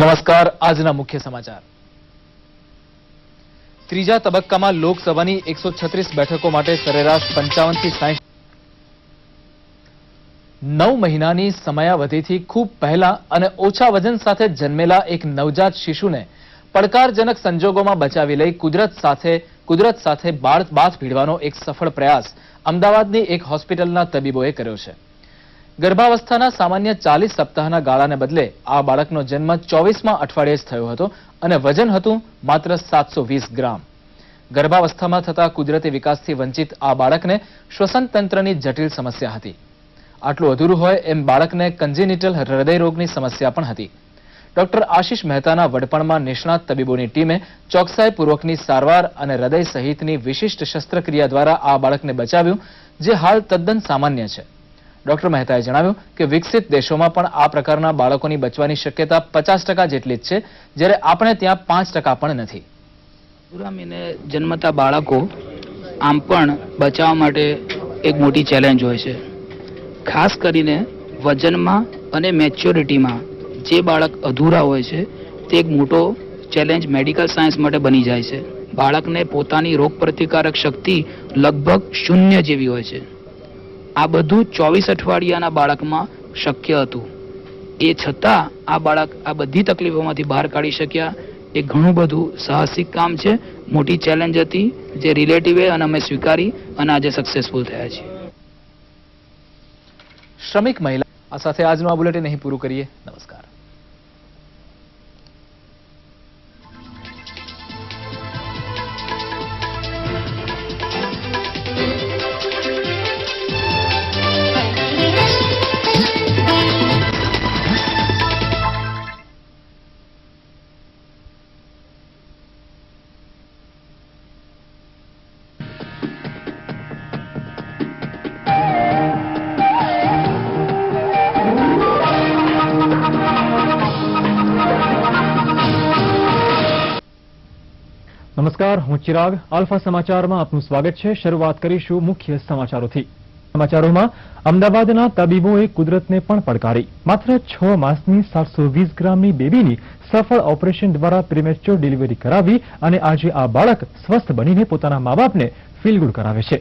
નમસ્કાર. આજના મુખ્ય સમાચાર. ત્રીજા તબક્કામાં લોકસભાની 136 બેઠકો માટે સરેરાશ 55 થી 60. 9 મહિનાની સમયાવધિથી ખૂબ પહેલા અને ઓછા વજન સાથે જન્મેલા એક નવજાત શિશુને પડકારજનક સંજોગોમાં બચાવી લઈ કુદરત સાથે બાથ ભીડવાનો એક સફળ પ્રયાસ અમદાવાદની એક હોસ્પિટલના તબીબોએ કર્યો છે. ગર્ભાવસ્થાના સામાન્ય 40 સપ્તાહના ગાળાને બદલે આ બાળકનો જન્મ 24મા અઠવાડિયે જ થયો હતો અને વજન હતું માત્ર 720 ગ્રામ. ગર્ભાવસ્થામાં થતા કુદરતી વિકાસથી વંચિત આ બાળકને શ્વસન તંત્રની જટિલ સમસ્યા હતી. આટલું અધૂરું હોય એમ બાળકને કન્જિનિટલ હૃદયરોગની સમસ્યા પણ હતી. ડોક્ટર આશિષ મહેતાના વડપણમાં નિષ્ણાત તબીબોની ટીમે ચોકસાઈપૂર્વકની સારવાર અને હૃદય સહિતની વિશિષ્ટ શસ્ત્રક્રિયા દ્વારા આ બાળકને બચાવ્યું, જે હાલ તદ્દન સામાન્ય છે. ડોક્ટર મહેતાએ જણાવ્યું કે વિકસિત દેશોમાં પણ આ પ્રકારના બાળકોની બચવાની શક્યતા 50% જેટલી જ છે, જ્યારે આપણે ત્યાં 5% પણ નથી. પુરામીને જન્મતા બાળકો આમ પણ બચાવવા માટે એક મોટી ચેલેન્જ હોય છે. ખાસ કરીને વજનમાં અને મેચ્યોરિટીમાં જે બાળક અધૂરા હોય છે તે એક મોટો ચેલેન્જ મેડિકલ સાયન્સ માટે બની જાય છે. બાળકને પોતાની રોગપ્રતિકારક શક્તિ લગભગ 0 જેવી હોય છે. આ બધું 24 અઠવાડિયાના બાળકમાં શક્ય હતું. એ છતાં આ બાળક આ બધી તકલીફોમાંથી બહાર કાઢી શક્યા. એ ઘણું બધું સાહસિક કામ છે, મોટી ચેલેન્જ હતી જે રિલેટિવે અને અમે સ્વીકારી અને આજે સક્સેસફુલ થયા છીએ. શ્રમિક મહિલા. આ સાથે આજનું આ બુલેટિન અહીં પૂરું કરીએ. નમસ્કાર. નમસ્કાર, હું ચિરાગ. આલ્ફા સમાચારમાં આપનું સ્વાગત છે. શરૂઆત કરીશું મુખ્ય સમાચારોથી. સમાચારોમાં અમદાવાદના તબીબોએ કુદરતને પણ પડકારી. માત્ર 6 માસની 720 ગ્રામની બેબીની સફળ ઓપરેશન દ્વારા પ્રીમેચ્યોર ડિલિવરી કરાવી અને આજે આ બાળક સ્વસ્થ બનીને પોતાના મા બાપને ફીલ ગુડ કરાવે છે.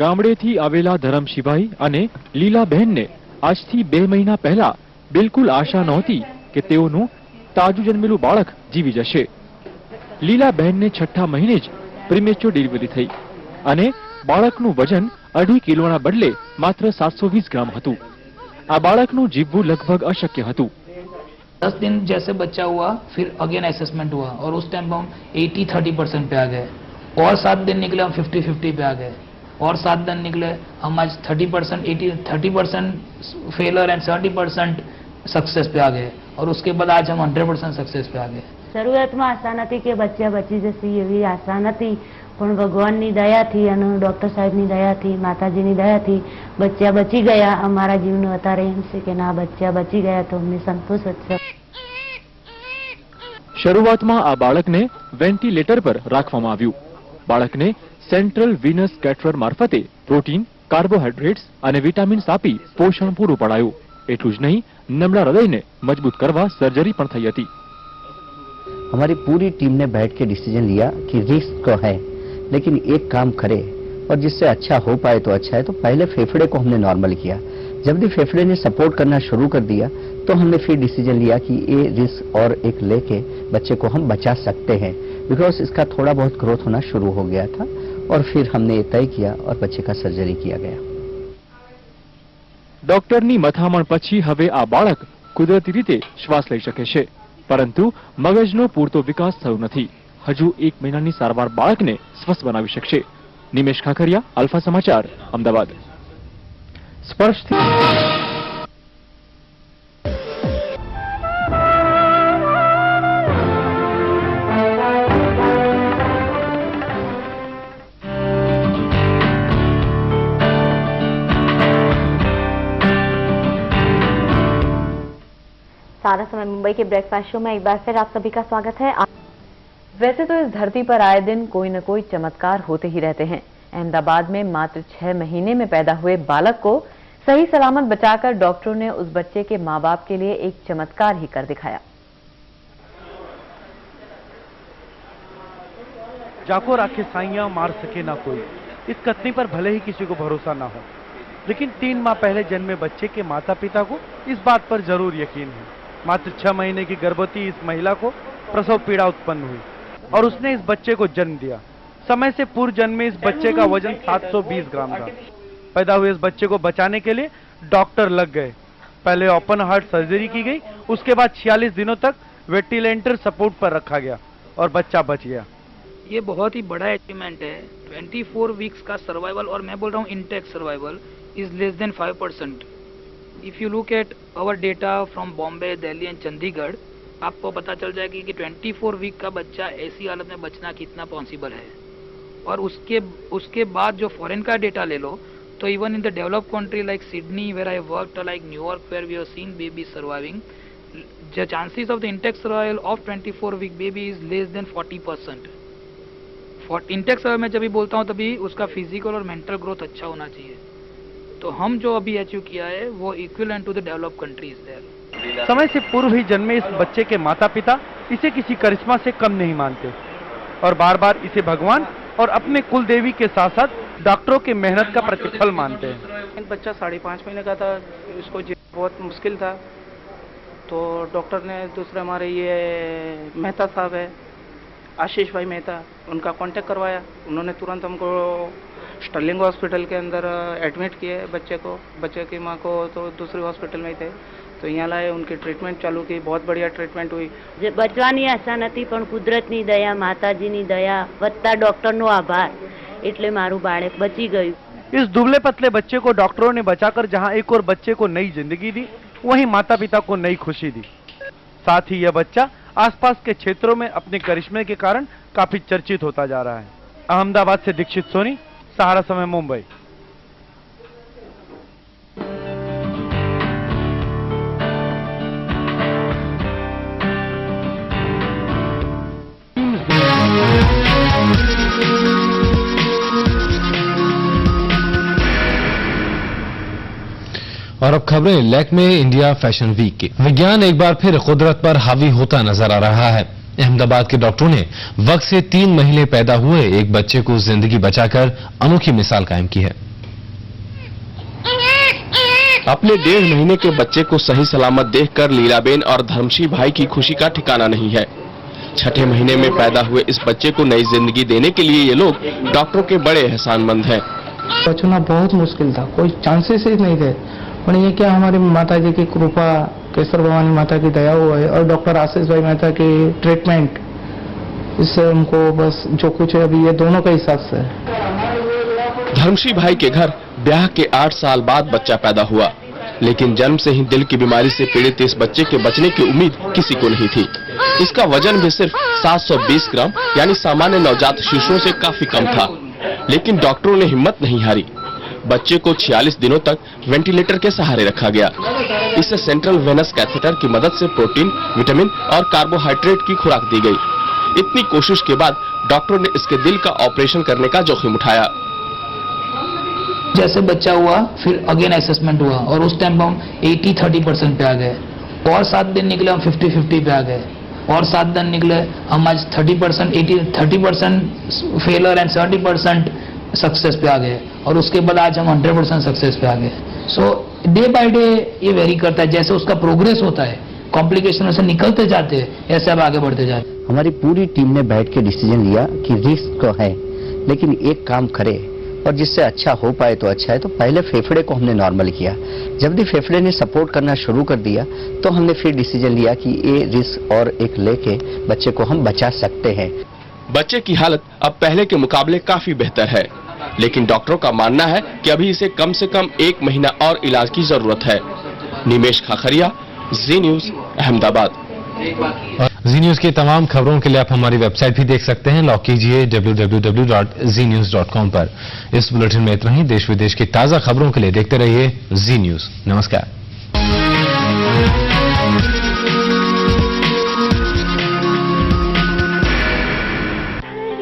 ગામડેથી આવેલા ધરમશિભાઈ અને લીલાબહેનને આજથી 2 મહિના પહેલા બિલકુલ આશા નહોતી કે તેઓનું તાજું જન્મેલું બાળક જીવી જશે. લીલાબહેનને 6ઠા મહિને જ પ્રીમેચ્યોર ડિલિવરી થઈ અને બાળકનું વજન 2.5 કિલોના બદલે માત્ર 720 ગ્રામ હતું. આ બાળકનું જીવવું લગભગ અશક્ય હતું. 10 दिन जैसे बच्चा हुआ, फिर अगेन असेसमेंट हुआ और उस टाइम हम 80-30% पे आ गए और 7 दिन निकले हम 50-50 पे आ गए और 7 दिन निकले हम आज 30% फेलर एंड 70% सक्सेस पे आ गए और उसके बाद आज हम 100% सक्सेस पे आ गए. શરૂઆતમાં આશા નથી કે બચ્ચા બચી જશે એવી આશા નથી, પણ ભગવાનની દયાથી અને ડોક્ટર સાહેબની દયાથી, માતાજીની દયાથી બચ્ચા બચી ગયા. અમારા જીવનો અત્યારે એમ છે કે ના, બચ્ચા બચી ગયા તો અમને સંતોષ જ છે. શરૂઆતમાં આ બાળકને વેન્ટિલેટર પર રાખવામાં આવ્યું. બાળકને સેન્ટ્રલ વિનસ કેથેટર મારફતે પ્રોટીન, કાર્બોહાઈડ્રેટ્સ અને વિટામિન્સ આપી પોષણ પૂરું પડાયું. એટલું જ નહીં, नमला हृदय ने मजबूत करवा सर्जरी पण थई हती. हमारी पूरी टीम ने बैठ के डिसीजन लिया कि रिस्क तो है, लेकिन एक काम करे और जिससे अच्छा हो पाए तो अच्छा है. तो पहले फेफड़े को हमने नॉर्मल किया. जब भी फेफड़े ने सपोर्ट करना शुरू कर दिया तो हमने फिर डिसीजन लिया कि ये रिस्क और एक लेके बच्चे को हम बचा सकते हैं, बिकॉज इसका थोड़ा बहुत ग्रोथ होना शुरू हो गया था. और फिर हमने ये तय किया और बच्चे का सर्जरी किया गया. डॉक्टरनी मथामण पछी हवे आ बाळक कुदरती रीते श्वास लई शके छे, परंतु मगजनो पूरतो विकास थयो नथी. हजू 1 महीनानी सारवार बाळकने स्वस्थ बनावी शकशे. निमेश खाखरिया, अल्फा समाचार, अमदावाद. स्पर्शथी सारा समय मुंबई के ब्रेकफास्ट शो में एक बार फिर आप सभी का स्वागत है। वैसे तो इस धरती पर आए दिन कोई न कोई चमत्कार होते ही रहते हैं। अहमदाबाद में मात्र 6 महीने में पैदा हुए बालक को सही सलामत बचाकर डॉक्टरों ने उस बच्चे के मां बाप के लिए एक चमत्कार ही कर दिखाया। जाको राखे साइयां मार सके ना कोई, इस कथनी पर भले ही किसी को भरोसा ना हो, लेकिन 3 माह पहले जन्मे बच्चे के माता पिता को इस बात पर जरूर यकीन है। मात्र 6 महीने की गर्भवती इस महिला को प्रसव पीड़ा उत्पन्न हुई और उसने इस बच्चे को जन्म दिया। समय से पूर्व जन्मे इस बच्चे का वजन 720 ग्राम था। पैदा हुए इस बच्चे को बचाने के लिए डॉक्टर लग गए। पहले ओपन हार्ट सर्जरी की गई, उसके बाद 46 दिनों तक वेंटिलेटर सपोर्ट पर रखा गया और बच्चा बच गया। ये बहुत ही बड़ा अचीवमेंट है। 24 वीक्स का सर्वाइवल, और मैं बोल रहा हूँ intact survival is less than 5%। If you look at our data from Bombay, Delhi and Chandigarh, आपको पता चल जाएगी कि 24 वीक का बच्चा ऐसी हालत में बचना कितना पॉसिबल है। और उसके बाद जो फॉरेन का डेटा ले लो, तो even in the developed country like Sydney where I worked, like New York where we have seen baby surviving, the chances of the intact survival of 24 week baby is less than 40%। Intact survival में जब भी बोलता हूँ तभी उसका physical और mental growth अच्छा होना चाहिए। तो हम जो अभी अचीव किया है वो equivalent to the developed countries there. समय से पूर्व ही जन्मे इस बच्चे के माता पिता इसे किसी करिश्मा से कम नहीं मानते और बार बार इसे भगवान और अपने कुल देवी के साथ साथ डॉक्टरों की मेहनत का प्रतिफल मानते हैं। बच्चा 5.5 महीने का था, इसको बहुत मुश्किल था, तो डॉक्टर ने दूसरे हमारे ये मेहता साहब है, आशीष भाई मेहता, उनका कांटेक्ट करवाया। उन्होंने तुरंत हमको स्टर्लिंग हॉस्पिटल के अंदर एडमिट किए बच्चे की माँ को तो दूसरे हॉस्पिटल में ही थे, तो यहाँ लाए, उनकी ट्रीटमेंट चालू की, बहुत बढ़िया ट्रीटमेंट हुई। બચવાની આશા નથી પણ કુદરતની દયા, માતાજીની દયા વત્તા ડોક્ટરનો આભાર, એટલે મારું બાળક બચી ગયું। इस दुबले पतले बच्चे को डॉक्टरों ने बचाकर जहां एक और बच्चे को नई जिंदगी दी, वहीं माता पिता को नई खुशी दी। साथ ही यह बच्चा आसपास के क्षेत्रों में अपने करिश्मे के कारण काफी चर्चित होता जा रहा है। अहमदाबाद से दीक्षित सोनी, सहारा समय, मुंबई। और अब खबरें लैक्मे इंडिया फैशन वीक की। विज्ञान एक बार फिर कुदरत पर हावी होता नजर आ रहा है। अहमदाबाद के डॉक्टरों ने वक्त से 3 महीने पैदा हुए एक बच्चे को जिंदगी बचाकर अनोखी मिसाल कायम की है। अपने 1.5 महीने के बच्चे को सही सलामत देखकर लीलाबेन और धर्मशी भाई की खुशी का ठिकाना नहीं है। 6ठे महीने में पैदा हुए इस बच्चे को नई जिंदगी देने के लिए ये लोग डॉक्टरों के बड़े एहसानमंद हैं। बचना बहुत मुश्किल था, कोई चांसेस ही नहीं थे, पर ये क्या हमारी माता जी की कृपा, केसर भवानी माता की दया हुआ है और डॉक्टर आशीष भाई मेहता की ट्रीटमेंट, इससे हमको बस जो कुछ है अभी ये दोनों का हिसाब से है। धर्मशी भाई के घर ब्याह के 8 साल बाद बच्चा पैदा हुआ, लेकिन जन्म से ही दिल की बीमारी से पीड़ित इस बच्चे के बचने की उम्मीद किसी को नहीं थी। इसका वजन भी सिर्फ 720 ग्राम यानी सामान्य नवजात शिशुओं से काफी कम था, लेकिन डॉक्टरों ने हिम्मत नहीं हारी। बच्चे को 46 दिनों तक वेंटिलेटर के सहारे रखा गया। इसे सेंट्रल वेनस कैथेटर की मदद से प्रोटीन, विटामिन और कार्बोहाइड्रेट की खुराक दी गई। इतनी कोशिश के बाद डॉक्टरों ने इसके दिल का ऑपरेशन करने का जोखिम उठाया। जैसे बच्चा हुआ फिर अगेन असेसमेंट हुआ और उस टाइम हम 80-30% पे आ गए, और 7 दिन निकले हम 50-50 पे आ गए, और 7 दिन निकले हम आज 30% फेलर एंड 70% सक्सेस पे आ गए, और उसके बाद आज हम 100% सक्सेस पे आ गए। सो डे बाय डे ये वेरी करता है, जैसे उसका प्रोग्रेस होता है, कॉम्प्लिकेशन से निकलते जाते हैं, ऐसे अब आगे बढ़ते जाते हैं। हमारी पूरी टीम ने बैठ के डिसीजन लिया कि रिस्क तो है, लेकिन एक काम करे और जिससे अच्छा हो पाए तो अच्छा है। तो पहले फेफड़े को हमने नॉर्मल किया, जब भी फेफड़े ने सपोर्ट करना शुरू कर दिया तो हमने फिर डिसीजन लिया कि ये रिस्क और एक लेके बच्चे को हम बचा सकते हैं। बच्चे की हालत अब पहले के मुकाबले काफी बेहतर है, लेकिन डॉक्टरों का मानना है कि अभी इसे कम से कम 1 महीना और इलाज की जरूरत है। निमेश खाखरिया, जी न्यूज, अहमदाबाद। जी न्यूज की तमाम खबरों के लिए आप हमारी वेबसाइट भी देख सकते हैं। लॉग कीजिए www.znews.com पर। इस बुलेटिन में इतना ही। देश विदेश की ताजा खबरों के लिए देखते रहिए जी न्यूज। नमस्कार।